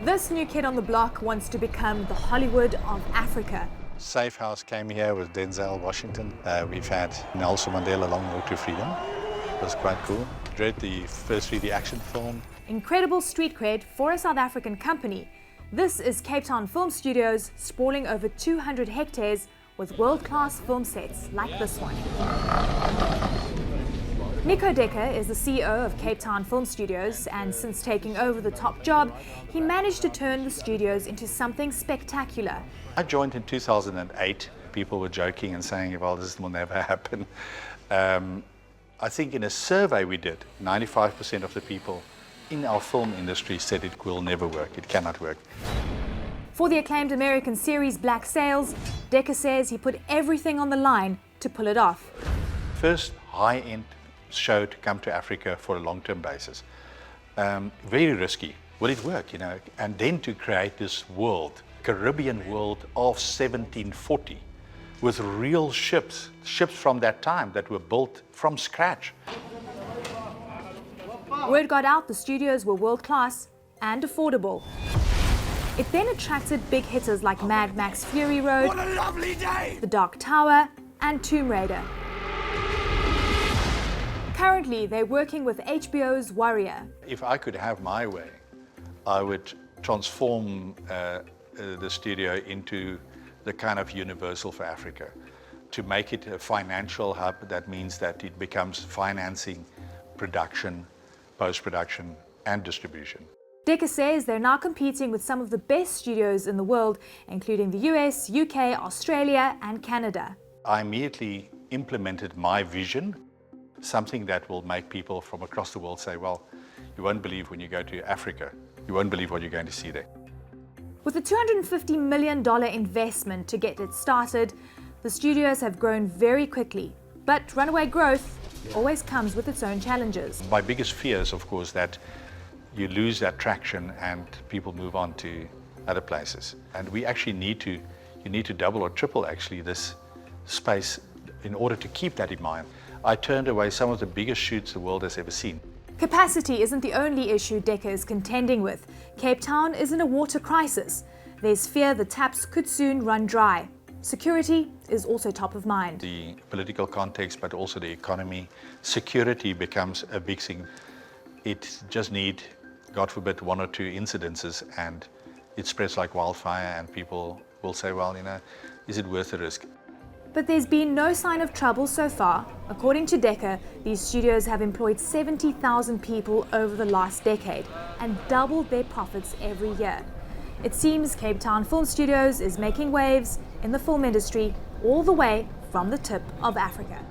This new kid on the block wants to become the Hollywood of Africa. Safe House came here with Denzel Washington. We've had Nelson Mandela Long Walk to Freedom. It was quite cool. Read the first 3D action film. Incredible street cred for a South African company. This is Cape Town Film Studios, sprawling over 200 hectares with world-class film sets like this one. Nico Dekker is the CEO of Cape Town Film Studios, and since taking over the top job, he managed to turn the studios into something spectacular. I joined in 2008. People were joking and saying, well, this will never happen. I think in a survey we did, 95% of the people in our film industry said it will never work, it cannot work. For the acclaimed American series Black Sails, Dekker says he put everything on the line to pull it off. First high-end show to come to Africa for a long-term basis. Very risky. Will it work, you know? And then to create this world, Caribbean world of 1740, with real ships from that time that were built from scratch. Word got out the studios were world-class and affordable. It then attracted big hitters like Mad Max Fury Road, What a lovely day! The Dark Tower, and Tomb Raider. Currently, they're working with HBO's Warrior. If I could have my way, I would transform the studio into the kind of universal for Africa. To make it a financial hub, that means that it becomes financing, production, post-production, and distribution. Dekker says they're now competing with some of the best studios in the world, including the US, UK, Australia, and Canada. I immediately implemented my vision, something that will make people from across the world say, well, you won't believe when you go to Africa, you won't believe what you're going to see there. With a $250 million investment to get it started, the studios have grown very quickly. But runaway growth always comes with its own challenges. My biggest fear is, of course, that you lose that traction and people move on to other places. And we actually you need to double or triple actually this space in order to keep that in mind. I turned away some of the biggest shoots the world has ever seen. Capacity isn't the only issue Dekker is contending with. Cape Town is in a water crisis. There's fear the taps could soon run dry. Security is also top of mind. The political context, but also the economy. Security becomes a big thing. It just needs, God forbid, 1 or 2 incidences and it spreads like wildfire and people will say, well, you know, is it worth the risk? But there's been no sign of trouble so far. According to Dekker, these studios have employed 70,000 people over the last decade and doubled their profits every year. It seems Cape Town Film Studios is making waves in the film industry all the way from the tip of Africa.